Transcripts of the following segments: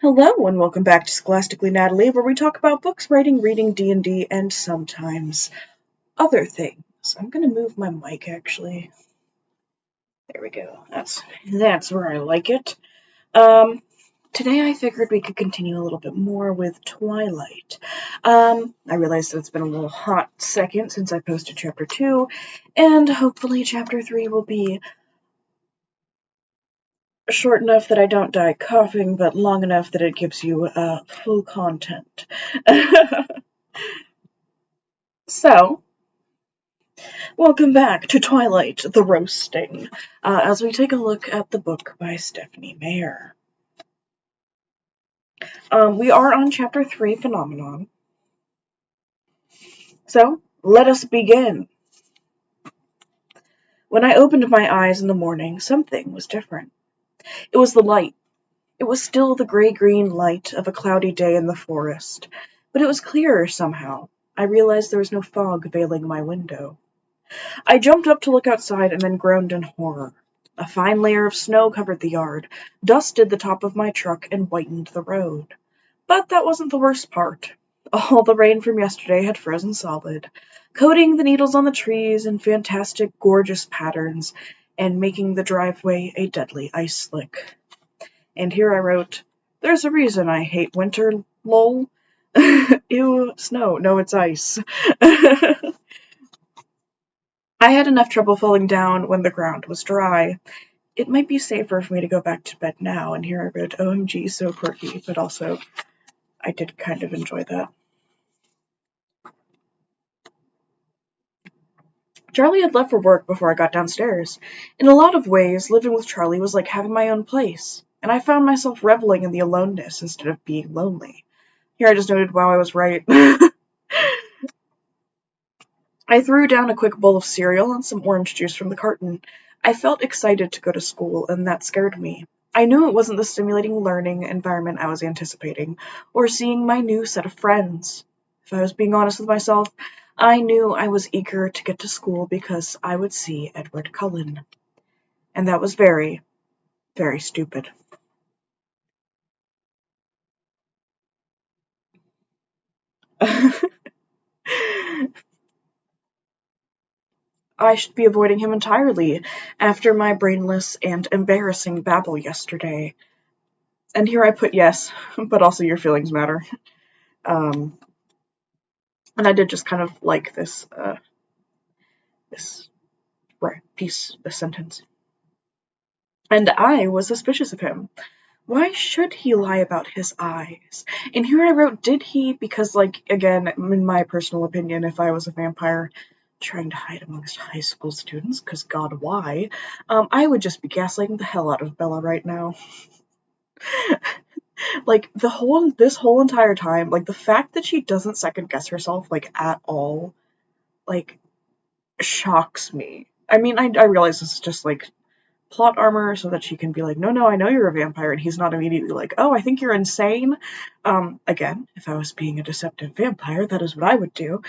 Hello and welcome back to Scholastically Natalie, where we talk about books, writing, reading, D&D, and sometimes other things. I'm gonna move my mic actually. There we go. That's where I like it. Today I figured we could continue a little bit more with Twilight. I realized that it's been a little hot second since I posted chapter 2, and hopefully chapter 3 will be short enough that I don't die coughing, but long enough that it gives you full content. So, welcome back to Twilight, the Roasting, as we take a look at the book by Stephanie Meyer. We are on Chapter 3, Phenomenon. So, let us begin. When I opened my eyes in the morning, something was different. It was the light. It was still the gray-green light of a cloudy day in the forest, but it was clearer somehow. I realized there was no fog veiling my window. I jumped up to look outside and then groaned in horror. A fine layer of snow covered the yard, dusted the top of my truck, and whitened the road. But that wasn't the worst part. All the rain from yesterday had frozen solid, coating the needles on the trees in fantastic, gorgeous patterns, and making the driveway a deadly ice slick. And here I wrote, "There's a reason I hate winter, lol." Ew, snow. No, it's ice. I had enough trouble falling down when the ground was dry. It might be safer for me to go back to bed now, and here I wrote, OMG, so quirky, but also I did kind of enjoy that. Charlie had left for work before I got downstairs. In a lot of ways, living with Charlie was like having my own place, and I found myself reveling in the aloneness instead of being lonely. Here I just noted, wow, I was right. I threw down a quick bowl of cereal and some orange juice from the carton. I felt excited to go to school, and that scared me. I knew it wasn't the stimulating learning environment I was anticipating, or seeing my new set of friends. If I was being honest with myself, I knew I was eager to get to school because I would see Edward Cullen. And that was very, very stupid. I should be avoiding him entirely after my brainless and embarrassing babble yesterday. And here I put yes, but also your feelings matter. And I did just kind of like this sentence. And I was suspicious of him. Why should he lie about his eyes? And here I wrote, did he? Because, like, again, in my personal opinion, if I was a vampire trying to hide amongst high school students, because God, why? I would just be gaslighting the hell out of Bella right now. Like, this whole entire time, like, the fact that she doesn't second guess herself, like, at all, like, shocks me. I mean, I realize this is just, like, plot armor so that she can be like, no, I know you're a vampire, and he's not immediately like, oh, I think you're insane. Again, if I was being a deceptive vampire, that is what I would do.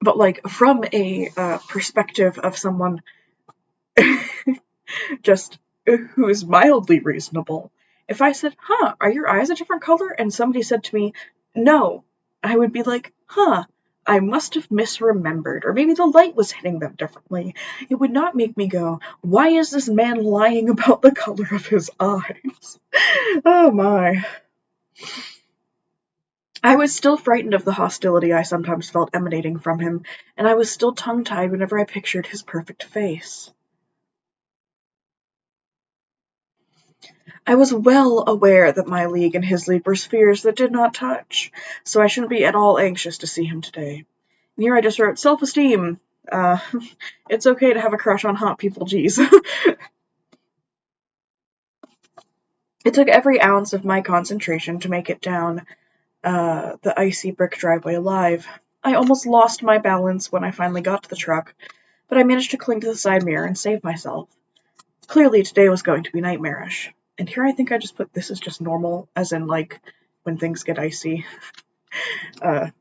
But, like, from a perspective of someone just who is mildly reasonable, if I said, are your eyes a different color? And somebody said to me, no, I would be like, I must have misremembered, or maybe the light was hitting them differently. It would not make me go, why is this man lying about the color of his eyes? Oh my. I was still frightened of the hostility I sometimes felt emanating from him, and I was still tongue-tied whenever I pictured his perfect face. I was well aware that my league and his league were spheres that did not touch, so I shouldn't be at all anxious to see him today. And here I just wrote, self-esteem. It's okay to have a crush on hot people, geez. It took every ounce of my concentration to make it down the icy brick driveway alive. I almost lost my balance when I finally got to the truck, but I managed to cling to the side mirror and save myself. Clearly today was going to be nightmarish. And here I think I just put this is just normal, as in, like, when things get icy. But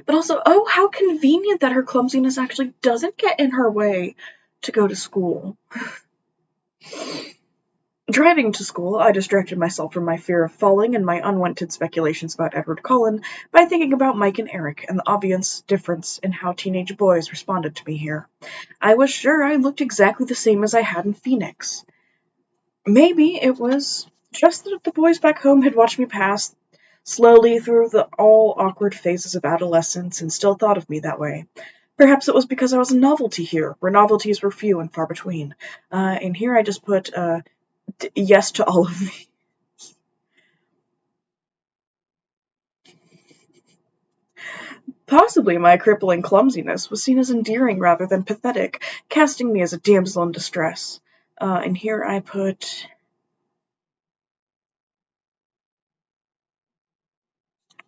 also, oh, how convenient that her clumsiness actually doesn't get in her way to go to school. Driving to school, I distracted myself from my fear of falling and my unwanted speculations about Edward Cullen by thinking about Mike and Eric and the obvious difference in how teenage boys responded to me here. I was sure I looked exactly the same as I had in Phoenix. Maybe it was just that the boys back home had watched me pass slowly through the all awkward phases of adolescence and still thought of me that way. Perhaps it was because I was a novelty here, where novelties were few and far between. And here I just put yes to all of me. Possibly my crippling clumsiness was seen as endearing rather than pathetic, casting me as a damsel in distress. And here I put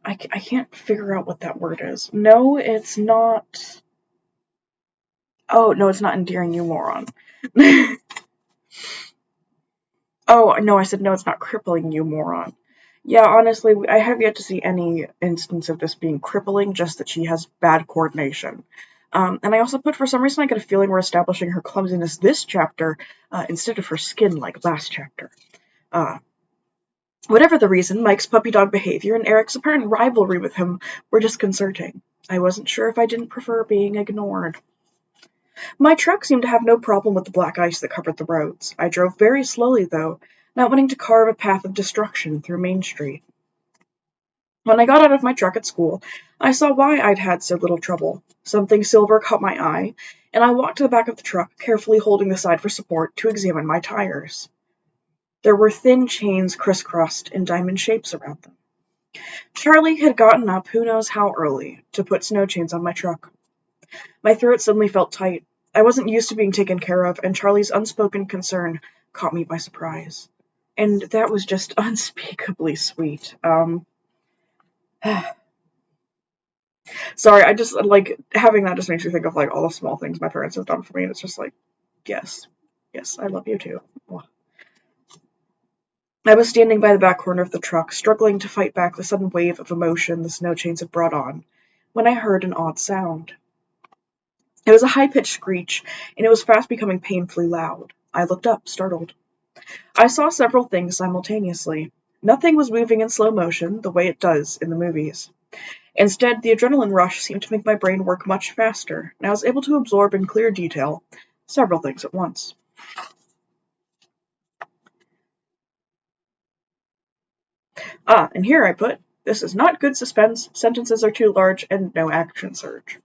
I can't figure out what that word is. No, it's not. Oh, no, it's not endearing, you moron. Oh, no, I said no, it's not crippling, you moron. Yeah, honestly, I have yet to see any instance of this being crippling, just that she has bad coordination. And I also put, for some reason, I get a feeling we're establishing her clumsiness this chapter instead of her skin like last chapter. Whatever the reason, Mike's puppy dog behavior and Eric's apparent rivalry with him were disconcerting. I wasn't sure if I didn't prefer being ignored. My truck seemed to have no problem with the black ice that covered the roads. I drove very slowly, though, not wanting to carve a path of destruction through Main Street. When I got out of my truck at school, I saw why I'd had so little trouble. Something silver caught my eye, and I walked to the back of the truck, carefully holding the side for support, to examine my tires. There were thin chains crisscrossed in diamond shapes around them. Charlie had gotten up who knows how early to put snow chains on my truck. My throat suddenly felt tight. I wasn't used to being taken care of, and Charlie's unspoken concern caught me by surprise. And that was just unspeakably sweet. Sorry, I just, like, having that just makes me think of, like, all the small things my parents have done for me, and it's just like, yes, I love you too. I was standing by the back corner of the truck, struggling to fight back the sudden wave of emotion the snow chains had brought on, when I heard an odd sound. It was a high-pitched screech, and it was fast becoming painfully loud. I looked up, startled. I saw several things simultaneously. Nothing was moving in slow motion, the way it does in the movies. Instead, the adrenaline rush seemed to make my brain work much faster, and I was able to absorb in clear detail several things at once. And here I put, this is not good suspense, sentences are too large, and no action surge.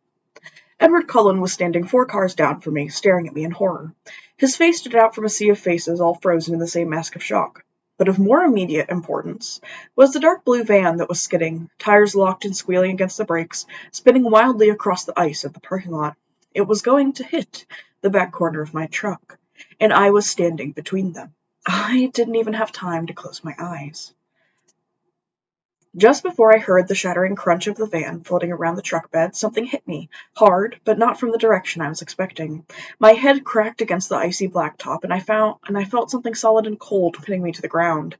Edward Cullen was standing 4 cars down from me, staring at me in horror. His face stood out from a sea of faces, all frozen in the same mask of shock. But of more immediate importance was the dark blue van that was skidding, tires locked and squealing against the brakes, spinning wildly across the ice of the parking lot. It was going to hit the back corner of my truck, and I was standing between them. I didn't even have time to close my eyes. Just before I heard the shattering crunch of the van floating around the truck bed, something hit me, hard, but not from the direction I was expecting. My head cracked against the icy blacktop, and I felt something solid and cold pinning me to the ground.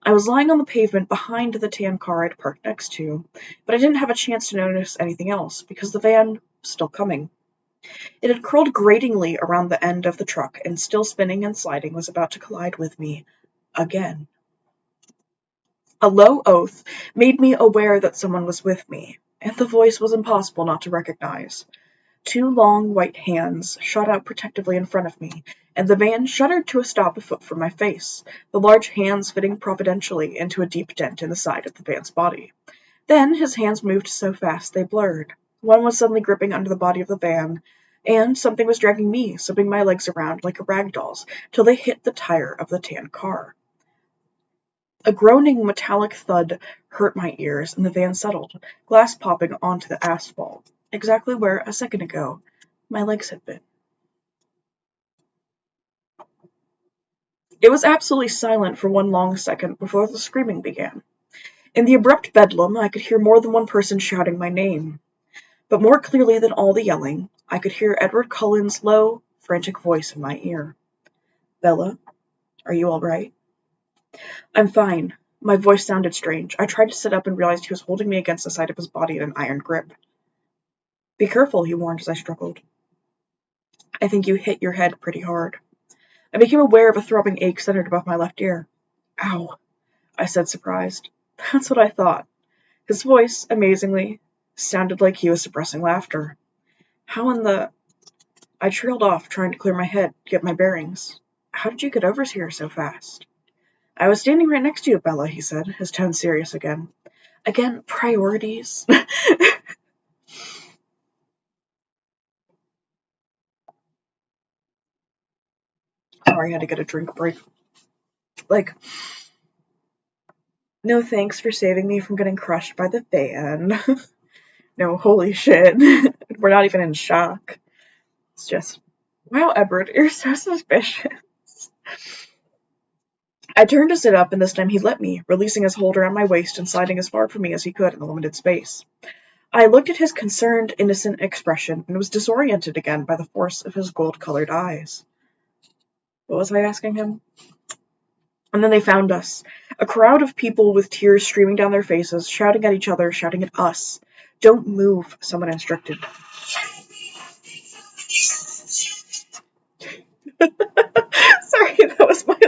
I was lying on the pavement behind the tan car I'd parked next to, but I didn't have a chance to notice anything else, because the van was still coming. It had curled gratingly around the end of the truck, and still spinning and sliding was about to collide with me again. A low oath made me aware that someone was with me, and the voice was impossible not to recognize. 2 long white hands shot out protectively in front of me, and the van shuddered to a stop a foot from my face, the large hands fitting providentially into a deep dent in the side of the van's body. Then his hands moved so fast they blurred. One was suddenly gripping under the body of the van, and something was dragging me, slipping my legs around like a rag doll's, till they hit the tire of the tan car. A groaning metallic thud hurt my ears, and the van settled, glass popping onto the asphalt, exactly where, a second ago, my legs had been. It was absolutely silent for one long second before the screaming began. In the abrupt bedlam, I could hear more than one person shouting my name. But more clearly than all the yelling, I could hear Edward Cullen's low, frantic voice in my ear. "Bella, are you all right?" "I'm fine." My voice sounded strange. I tried to sit up and realized he was holding me against the side of his body in an iron grip. "Be careful," he warned as I struggled. "I think you hit your head pretty hard." I became aware of a throbbing ache centered above my left ear. Ow, I said, surprised. That's what I thought. His voice, amazingly, sounded like he was suppressing laughter. How in the... I trailed off, trying to clear my head, get my bearings. How did you get over here so fast? I was standing right next to you, Bella, he said, his tone serious again. Again, priorities. Sorry, I had to get a drink break. No thanks for saving me from getting crushed by the van. No, holy shit. We're not even in shock. It's just, wow, Edward, you're so suspicious. I turned to sit up, and this time he let me, releasing his hold around my waist and sliding as far from me as he could in the limited space. I looked at his concerned, innocent expression and was disoriented again by the force of his gold-colored eyes. What was I asking him? And then they found us. A crowd of people with tears streaming down their faces, shouting at each other, shouting at us. Don't move, someone instructed. Sorry, that was my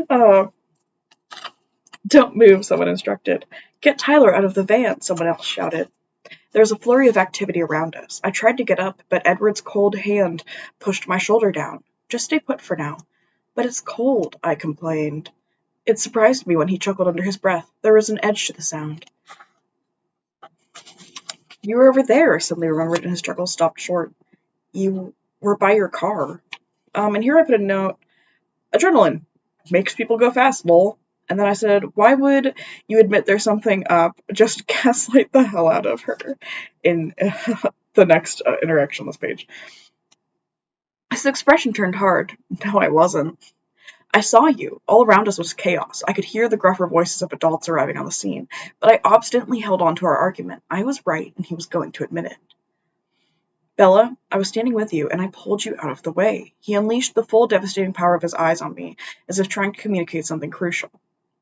alarm. Don't move, someone instructed. Get Tyler out of the van, someone else shouted. There was a flurry of activity around us. I tried to get up, but Edward's cold hand pushed my shoulder down. Just stay put for now. But it's cold, I complained. It surprised me when he chuckled under his breath. There was an edge to the sound. You were over there, suddenly remembered, and his chuckle stopped short. You were by your car. And here I put a note. Adrenaline. Makes people go fast, lol. And then I said, why would you admit there's something up? Just gaslight the hell out of her in the next interaction on this page. His expression turned hard. No, I wasn't. I saw you. All around us was chaos. I could hear the gruffer voices of adults arriving on the scene, but I obstinately held on to our argument. I was right, and he was going to admit it. Bella, I was standing with you, and I pulled you out of the way. He unleashed the full devastating power of his eyes on me, as if trying to communicate something crucial.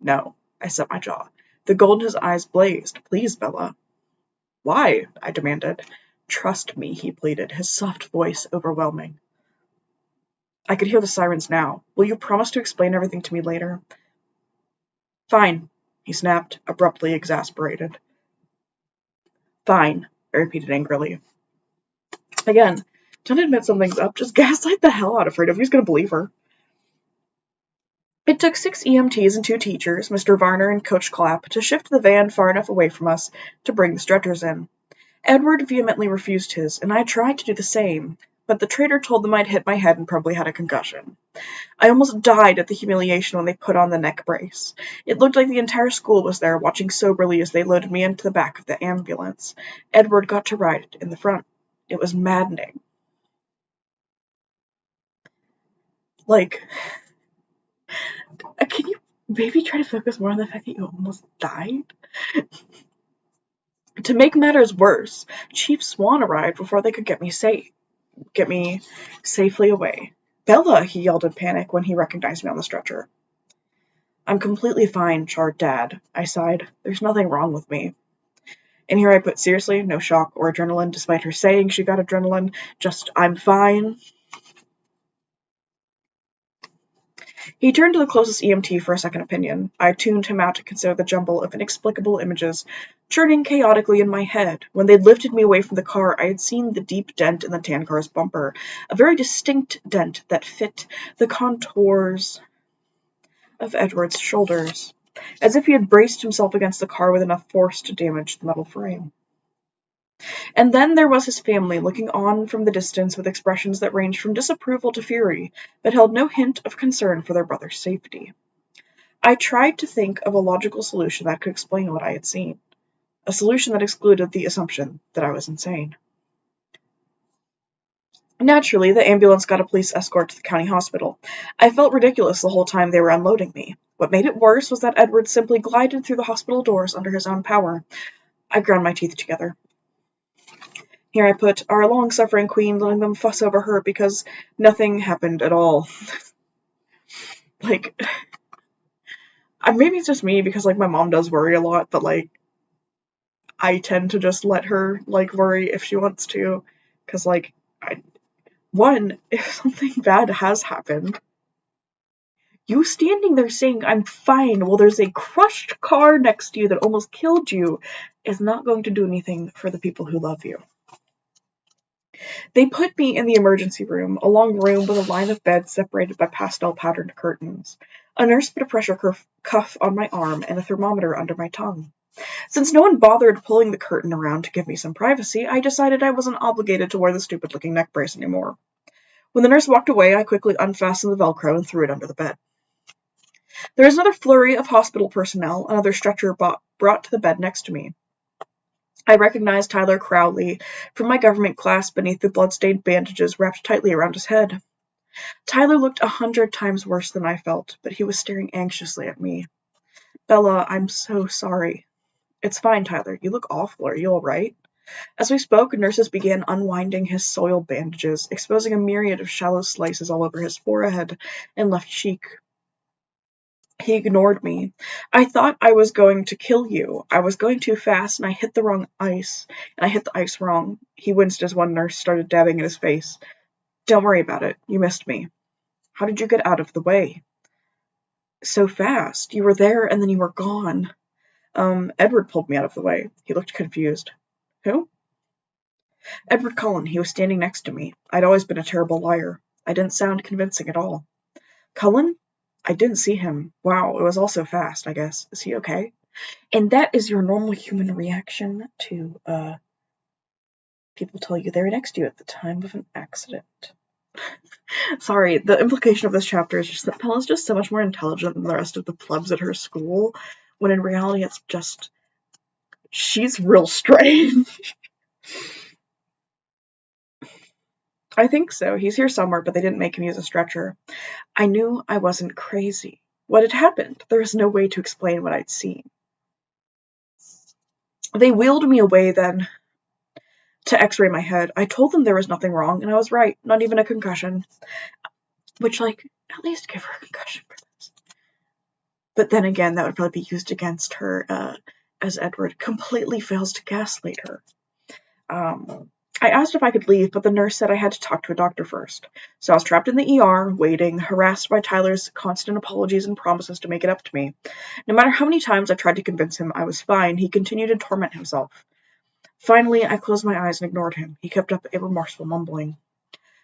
No, I set my jaw. The gold in his eyes blazed. Please, Bella. Why? I demanded. Trust me, he pleaded, his soft voice overwhelming. I could hear the sirens now. Will you promise to explain everything to me later? Fine, he snapped, abruptly exasperated. Fine, I repeated angrily. Again, don't admit something's up, just gaslight the hell out of her. Nobody's gonna believe her. It took 6 EMTs and 2 teachers, Mr. Varner and Coach Clapp, to shift the van far enough away from us to bring the stretchers in. Edward vehemently refused his, and I tried to do the same, but the traitor told them I'd hit my head and probably had a concussion. I almost died at the humiliation when they put on the neck brace. It looked like the entire school was there, watching soberly as they loaded me into the back of the ambulance. Edward got to ride in the front. It was maddening. Can you maybe try to focus more on the fact that you almost died? To make matters worse, Chief Swan arrived before they could get me safely away. Bella, he yelled in panic when he recognized me on the stretcher. I'm completely fine, charred Dad. I sighed. There's nothing wrong with me. And here I put seriously, no shock or adrenaline, despite her saying she got adrenaline, just I'm fine. He turned to the closest EMT for a second opinion. I tuned him out to consider the jumble of inexplicable images churning chaotically in my head. When they'd lifted me away from the car, I had seen the deep dent in the tan car's bumper, a very distinct dent that fit the contours of Edward's shoulders, as if he had braced himself against the car with enough force to damage the metal frame. And then there was his family, looking on from the distance with expressions that ranged from disapproval to fury, but held no hint of concern for their brother's safety. I tried to think of a logical solution that could explain what I had seen, a solution that excluded the assumption that I was insane. Naturally, the ambulance got a police escort to the county hospital. I felt ridiculous the whole time they were unloading me. What made it worse was that Edward simply glided through the hospital doors under his own power. I ground my teeth together. Here I put our long-suffering queen, letting them fuss over her because nothing happened at all. Maybe it's just me because, my mom does worry a lot, but, I tend to just let her, worry if she wants to, because, One, if something bad has happened, you standing there saying I'm fine while there's a crushed car next to you that almost killed you is not going to do anything for the people who love you. They put me in the emergency room, a long room with a line of beds separated by pastel-patterned curtains. A nurse put a pressure cuff on my arm and a thermometer under my tongue. Since no one bothered pulling the curtain around to give me some privacy, I decided I wasn't obligated to wear the stupid-looking neck brace anymore. When the nurse walked away, I quickly unfastened the Velcro and threw it under the bed. There was another flurry of hospital personnel, another stretcher brought to the bed next to me. I recognized Tyler Crowley from my government class beneath the blood-stained bandages wrapped tightly around his head. Tyler looked 100 times worse than I felt, but he was staring anxiously at me. Bella, I'm so sorry. It's fine, Tyler. You look awful. Are you all right? As we spoke, nurses began unwinding his soiled bandages, exposing a myriad of shallow slices all over his forehead and left cheek. He ignored me. I thought I was going to kill you. I was going too fast, and I hit the wrong ice. And I hit the ice wrong. He winced as one nurse started dabbing at his face. Don't worry about it. You missed me. How did you get out of the way? So fast. You were there, and then you were gone. Edward pulled me out of the way. He looked confused. Who? Edward Cullen. He was standing next to me. I'd always been a terrible liar. I didn't sound convincing at all. Cullen? I didn't see him. Wow, it was all so fast, I guess. Is he okay? And that is your normal human reaction to people tell you they're next to you at the time of an accident. Sorry, the implication of this chapter is just that Bella's just so much more intelligent than the rest of the plebs at her school, when in reality it's just she's real strange. I think so. He's here somewhere, but they didn't make him use a stretcher. I knew I wasn't crazy. What had happened? There was no way to explain what I'd seen. They wheeled me away then to x-ray my head. I told them there was nothing wrong, and I was right. Not even a concussion. Which, at least give her a concussion for this. But then again, that would probably be used against her, as Edward completely fails to gaslight her. I asked if I could leave, but the nurse said I had to talk to a doctor first. So I was trapped in the ER, waiting, harassed by Tyler's constant apologies and promises to make it up to me. No matter how many times I tried to convince him I was fine, he continued to torment himself. Finally, I closed my eyes and ignored him. He kept up a remorseful mumbling.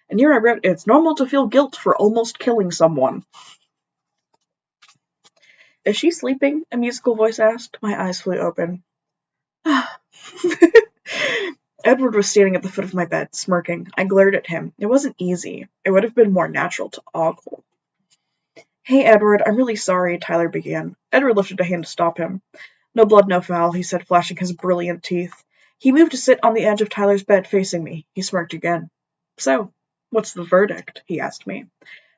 And here I wrote, it's normal to feel guilt for almost killing someone. Is she sleeping? A musical voice asked. My eyes flew open. Edward was standing at the foot of my bed, smirking. I glared at him. It wasn't easy. It would have been more natural to ogle. Hey, Edward, I'm really sorry, Tyler began. Edward lifted a hand to stop him. No blood, no foul, he said, flashing his brilliant teeth. He moved to sit on the edge of Tyler's bed, facing me. He smirked again. So, what's the verdict? He asked me.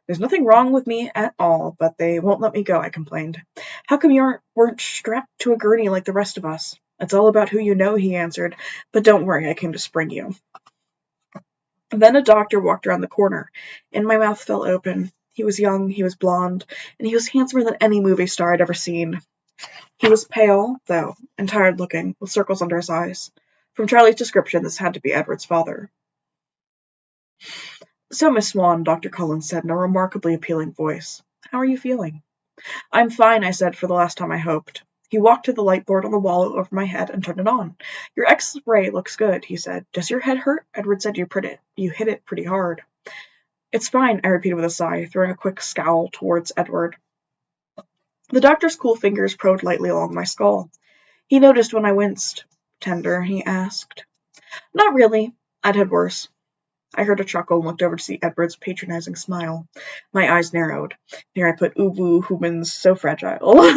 There's nothing wrong with me at all, but they won't let me go, I complained. How come you weren't strapped to a gurney like the rest of us? It's all about who you know, he answered. But don't worry, I came to spring you. Then a doctor walked around the corner, and my mouth fell open. He was young, he was blonde, and he was handsomer than any movie star I'd ever seen. He was pale, though, and tired-looking, with circles under his eyes. From Charlie's description, this had to be Edward's father. So, Miss Swan, Dr. Cullen said in a remarkably appealing voice. How are you feeling? I'm fine, I said, for the last time I hoped. He walked to the light board on the wall over my head and turned it on. Your X-ray looks good, he said. Does your head hurt? Edward said you hit it pretty hard. It's fine, I repeated with a sigh, throwing a quick scowl towards Edward. The doctor's cool fingers probed lightly along my skull. He noticed when I winced. Tender, he asked. Not really. I'd had worse. I heard a chuckle and looked over to see Edward's patronizing smile. My eyes narrowed. Here I put ubu humans so fragile.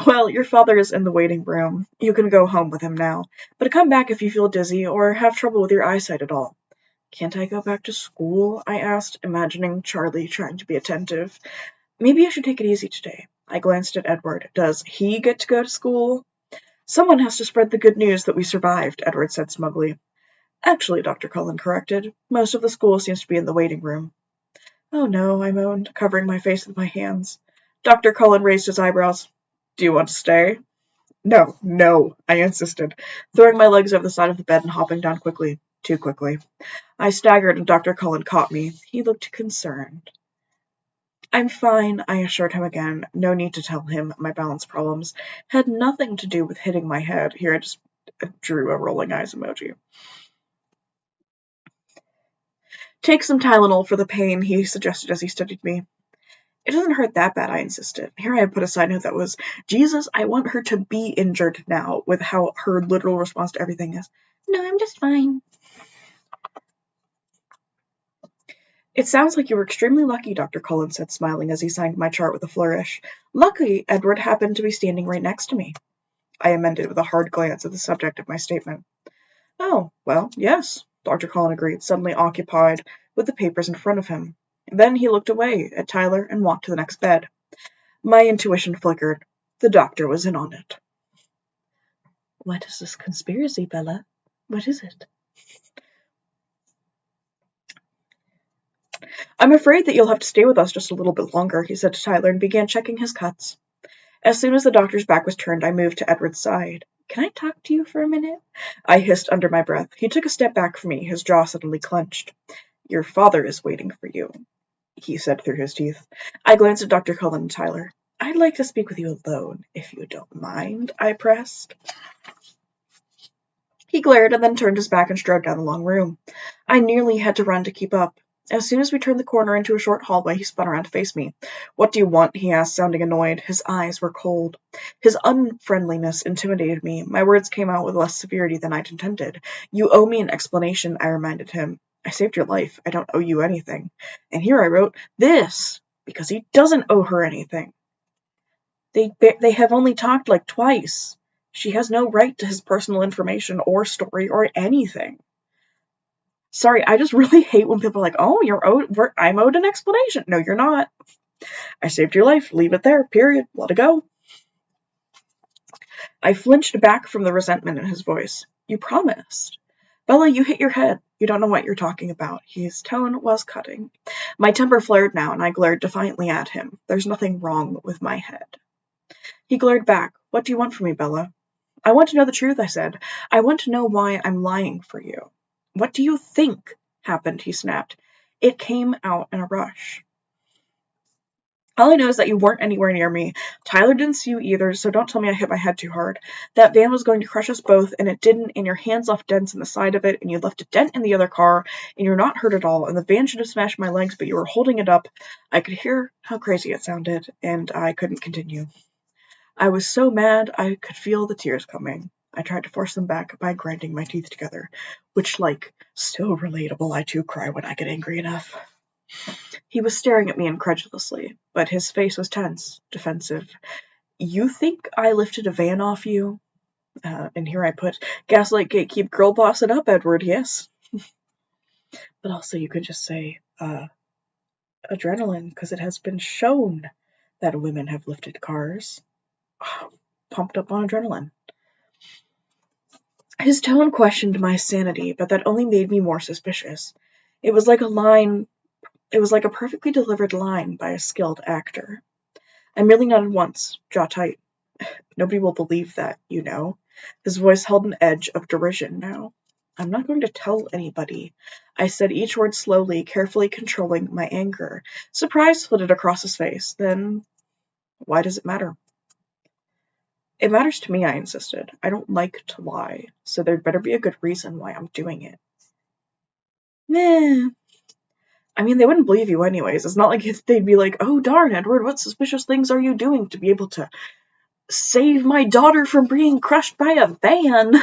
Well, your father is in the waiting room. You can go home with him now. But come back if you feel dizzy or have trouble with your eyesight at all. Can't I go back to school? I asked, imagining Charlie trying to be attentive. Maybe I should take it easy today. I glanced at Edward. Does he get to go to school? Someone has to spread the good news that we survived, Edward said smugly. Actually, Dr. Cullen corrected, most of the school seems to be in the waiting room. Oh no, I moaned, covering my face with my hands. Dr. Cullen raised his eyebrows. Do you want to stay? No, I insisted, throwing my legs over the side of the bed and hopping down quickly. Too quickly. I staggered and Dr. Cullen caught me. He looked concerned. I'm fine, I assured him again. No need to tell him my balance problems had nothing to do with hitting my head. Here, I just drew a rolling eyes emoji. Take some Tylenol for the pain, he suggested as he studied me. It doesn't hurt that bad, I insisted. Here I had put a side note that was, Jesus, I want her to be injured now, with how her literal response to everything is, no, I'm just fine. It sounds like you were extremely lucky, Dr. Cullen said, smiling as he signed my chart with a flourish. Lucky Edward happened to be standing right next to me. I amended with a hard glance at the subject of my statement. Oh, well, yes, Dr. Cullen agreed, suddenly occupied with the papers in front of him. Then he looked away at Tyler and walked to the next bed. My intuition flickered. The doctor was in on it. What is this conspiracy, Bella? What is it? I'm afraid that you'll have to stay with us just a little bit longer, he said to Tyler and began checking his cuts. As soon as the doctor's back was turned, I moved to Edward's side. Can I talk to you for a minute? I hissed under my breath. He took a step back from me, his jaw suddenly clenched. Your father is waiting for you, he said through his teeth. I glanced at Dr. Cullen and Tyler. I'd like to speak with you alone, if you don't mind, I pressed. He glared and then turned his back and strode down the long room. I nearly had to run to keep up. As soon as we turned the corner into a short hallway, he spun around to face me. What do you want? He asked, sounding annoyed. His eyes were cold. His unfriendliness intimidated me. My words came out with less severity than I'd intended. You owe me an explanation, I reminded him. I saved your life. I don't owe you anything. And here I wrote, this, because he doesn't owe her anything. They have only talked like twice. She has no right to his personal information or story or anything. Sorry, I just really hate when people are like, oh, I'm owed an explanation. No, you're not. I saved your life. Leave it there. Period. Let it go. I flinched back from the resentment in his voice. You promised. Bella, you hit your head. You don't know what you're talking about. His tone was cutting. My temper flared now, and I glared defiantly at him. There's nothing wrong with my head. He glared back. What do you want from me, Bella? I want to know the truth, I said. I want to know why I'm lying for you. What do you think happened? He snapped. It came out in a rush. All I know is that you weren't anywhere near me. Tyler didn't see you either, so don't tell me I hit my head too hard. That van was going to crush us both, and it didn't, and your hands left dents in the side of it, and you left a dent in the other car, and you're not hurt at all, and the van should have smashed my legs, but you were holding it up. I could hear how crazy it sounded, and I couldn't continue. I was so mad I could feel the tears coming. I tried to force them back by grinding my teeth together, which, so relatable, I too cry when I get angry enough. He was staring at me incredulously, but his face was tense, defensive. You think I lifted a van off you? And here I put, gaslight gatekeep girl boss it up, Edward, yes. But also you could just say, adrenaline, because it has been shown that women have lifted cars. Pumped up on adrenaline. His tone questioned my sanity, but that only made me more suspicious. It was like a perfectly delivered line by a skilled actor. I merely nodded once, jaw tight. Nobody will believe that, you know. His voice held an edge of derision now. I'm not going to tell anybody. I said each word slowly, carefully controlling my anger. Surprise flitted across his face. Then, why does it matter? It matters to me, I insisted. I don't like to lie, so there'd better be a good reason why I'm doing it. Nah. I mean, they wouldn't believe you anyways. It's not like they'd be like, oh darn, Edward, what suspicious things are you doing to be able to save my daughter from being crushed by a van?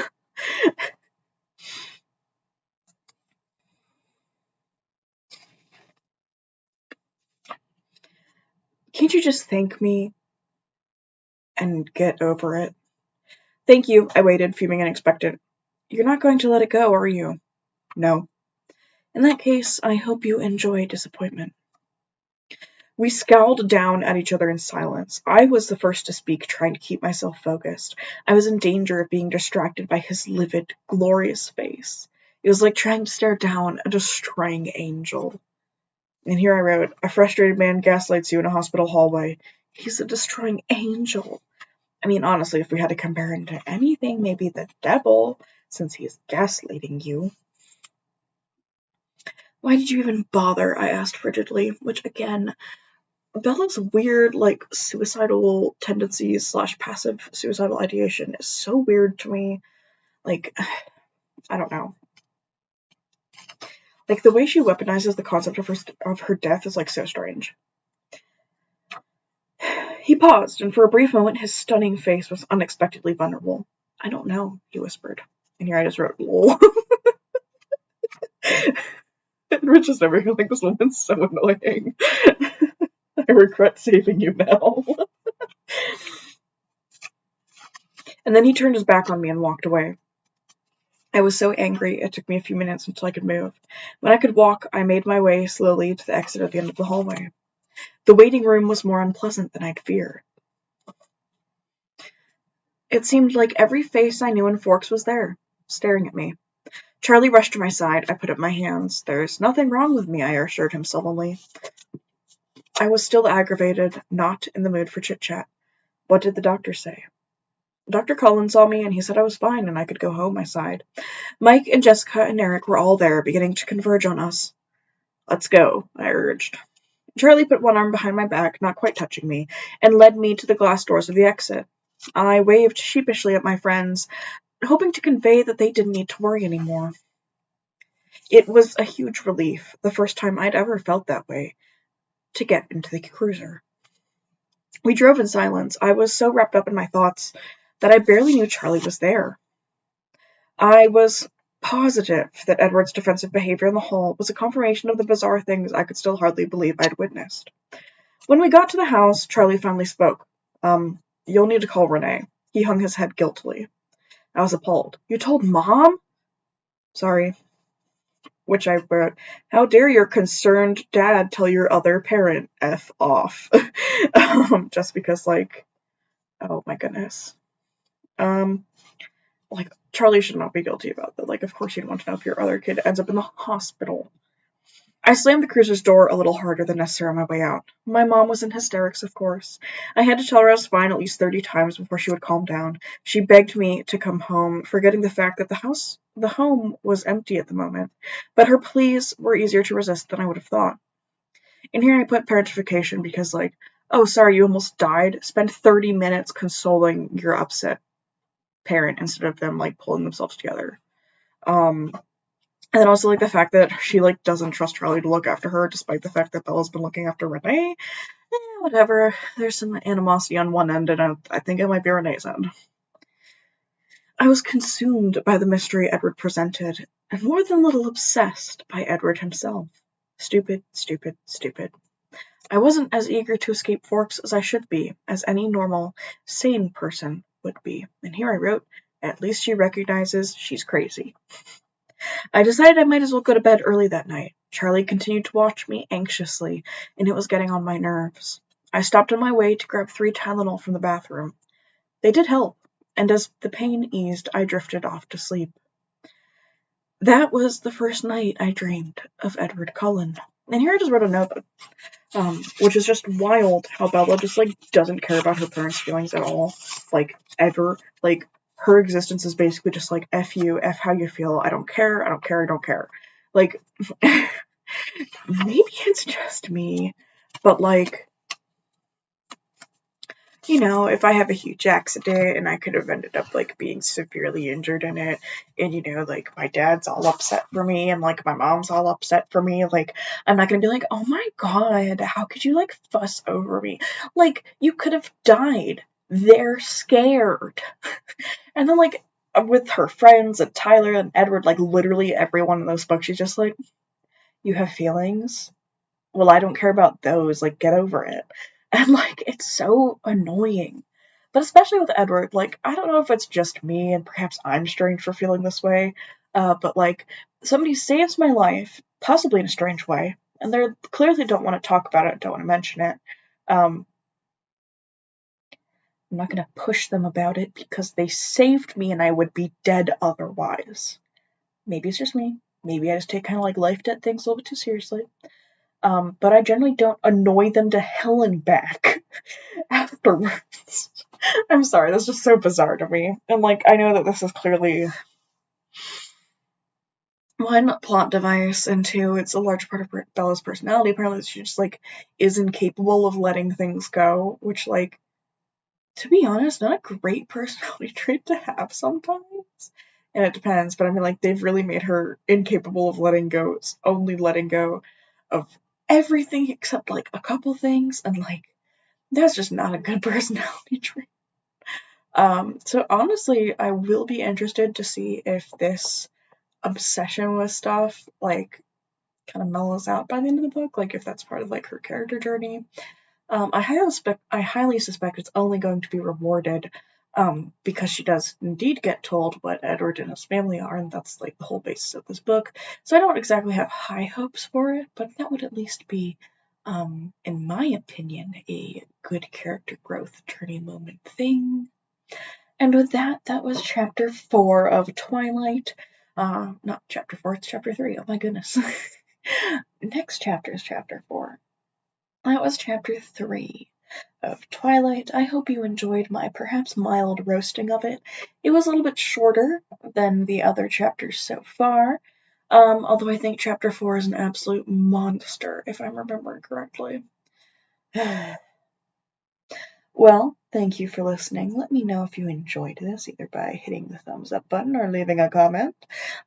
Can't you just thank me and get over it? Thank you, I waited, fuming and expectant. You're not going to let it go, are you? No. In that case, I hope you enjoy disappointment. We scowled down at each other in silence. I was the first to speak, trying to keep myself focused. I was in danger of being distracted by his livid, glorious face. It was like trying to stare down a destroying angel. And here I wrote, a frustrated man gaslights you in a hospital hallway. He's a destroying angel. I mean, honestly, if we had to compare him to anything, maybe the devil, since he's gaslighting you. Why did you even bother? I asked frigidly, which again, Bella's weird, suicidal tendencies / passive suicidal ideation is so weird to me. I don't know. The way she weaponizes the concept of her death is, so strange. He paused, and for a brief moment his stunning face was unexpectedly vulnerable. I don't know, he whispered. And here I just wrote, lol. Rich is never gonna this woman's so annoying. I regret saving you now. And then he turned his back on me and walked away. I was so angry it took me a few minutes until I could move. When I could walk, I made my way slowly to the exit at the end of the hallway. The waiting room was more unpleasant than I'd feared. It seemed like every face I knew in Forks was there, staring at me. Charlie rushed to my side. I put up my hands. There's nothing wrong with me, I assured him sullenly. I was still aggravated, not in the mood for chit-chat. What did the doctor say? Dr. Cullen saw me and he said I was fine and I could go home, I sighed. Mike and Jessica and Eric were all there, beginning to converge on us. Let's go, I urged. Charlie put one arm behind my back, not quite touching me, and led me to the glass doors of the exit. I waved sheepishly at my friends, hoping to convey that they didn't need to worry anymore. It was a huge relief, the first time I'd ever felt that way, to get into the cruiser. We drove in silence. I was so wrapped up in my thoughts that I barely knew Charlie was there. I was positive that Edward's defensive behavior in the hall was a confirmation of the bizarre things I could still hardly believe I'd witnessed. When we got to the house, Charlie finally spoke. You'll need to call Renee. He hung his head guiltily. I was appalled. You told Mom? Sorry. Which I wrote, how dare your concerned dad tell your other parent F off. Just because, oh my goodness. Charlie should not be guilty about that. Of course you'd want to know if your other kid ends up in the hospital. I slammed the cruiser's door a little harder than necessary on my way out. My mom was in hysterics, of course. I had to tell her I was fine at least 30 times before she would calm down. She begged me to come home, forgetting the fact that the home was empty at the moment. But her pleas were easier to resist than I would have thought. In here I put parentification because, oh, sorry, you almost died. Spend 30 minutes consoling your upset parent instead of them, pulling themselves together. And then also, the fact that she, doesn't trust Charlie to look after her, despite the fact that Bella's been looking after Renee. Whatever. There's some animosity on one end, and I think it might be Renee's end. I was consumed by the mystery Edward presented, and more than a little obsessed by Edward himself. Stupid, stupid, stupid. I wasn't as eager to escape Forks as I should be, as any normal, sane person would be. And here I wrote, at least she recognizes she's crazy. I decided I might as well go to bed early that night. Charlie continued to watch me anxiously, and it was getting on my nerves. I stopped on my way to grab 3 Tylenol from the bathroom. They did help, and as the pain eased, I drifted off to sleep. That was the first night I dreamed of Edward Cullen. And here I just wrote a note, which is just wild how Bella just, doesn't care about her parents' feelings at all. Ever. Her existence is basically just F you, F how you feel, I don't care, I don't care, I don't care. Maybe it's just me, but if I have a huge accident and I could have ended up being severely injured in it, and my dad's all upset for me and my mom's all upset for me, I'm not gonna be oh my god, how could you fuss over me? You could have died. They're scared. And then with her friends and Tyler and Edward, literally everyone in those books, she's just you have feelings? Well, I don't care about those, get over it. And it's so annoying. But especially with Edward, I don't know if it's just me and perhaps I'm strange for feeling this way, but somebody saves my life, possibly in a strange way, and they clearly don't want to talk about it, don't want to mention it. I'm not going to push them about it because they saved me and I would be dead otherwise. Maybe it's just me. Maybe I just take kind of life debt things a little bit too seriously. But I generally don't annoy them to hell and back afterwards. I'm sorry, that's just so bizarre to me. And I know that this is clearly one, plot device, and two, it's a large part of Bella's personality. Apparently, she just, like, is incapable of letting things go, which, like, to be honest, not a great personality trait to have sometimes. And it depends, but I mean, like, they've really made her incapable of letting go, only letting go of everything except, like, a couple things, and, like, that's just not a good personality trait. So honestly, I will be interested to see if this obsession with stuff, like, kind of mellows out by the end of the book, like, if that's part of, like, her character journey. I highly suspect it's only going to be rewarded, because she does indeed get told what Edward and his family are, and that's, like, the whole basis of this book. So I don't exactly have high hopes for it, but that would at least be, in my opinion, a good character growth turning moment thing. And with that, that was chapter 4 of Twilight. Not chapter 4, it's chapter 3. Oh my goodness. Next chapter is chapter 4. That was chapter 3 of Twilight. I hope you enjoyed my perhaps mild roasting of it. It was a little bit shorter than the other chapters so far, although I think chapter 4 is an absolute monster, if I'm remembering correctly. Well, thank you for listening. Let me know if you enjoyed this, either by hitting the thumbs up button or leaving a comment.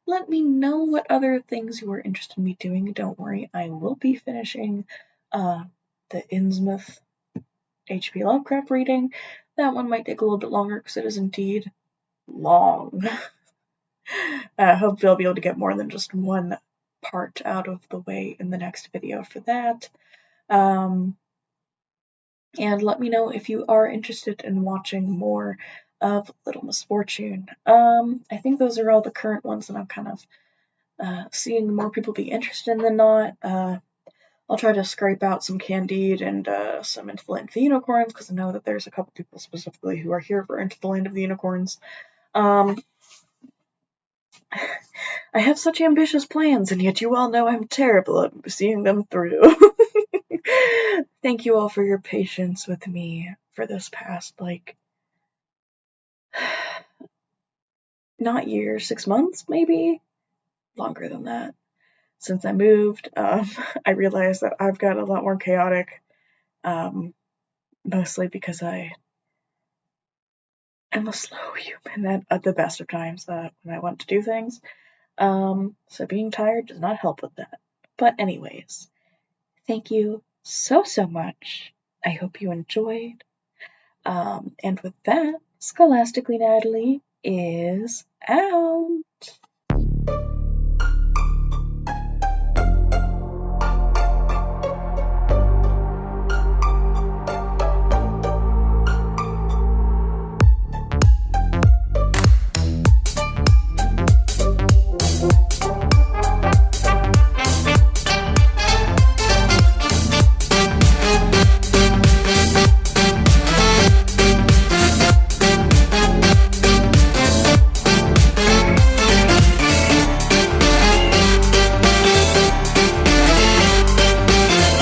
Let me know what other things you are interested in me doing. Don't worry, I will be finishing the Innsmouth H.P. Lovecraft reading. That one might take a little bit longer because it is indeed long. I hope you'll be able to get more than just one part out of the way in the next video for that. And let me know if you are interested in watching more of Little Misfortune. I think those are all the current ones that I'm kind of seeing more people be interested in than not. I'll try to scrape out some Candide and some Into the Land of the Unicorns, because I know that there's a couple people specifically who are here for Into the Land of the Unicorns. I have such ambitious plans, and yet you all know I'm terrible at seeing them through. Thank you all for your patience with me for this past, like, not years, 6 months, maybe? Longer than that. Since I moved, I realized that I've got a lot more chaotic, mostly because I am a slow human at the best of times when I want to do things. So being tired does not help with that. But anyways, thank you so much. I hope you enjoyed. And with that, Scholastically Natalie is out.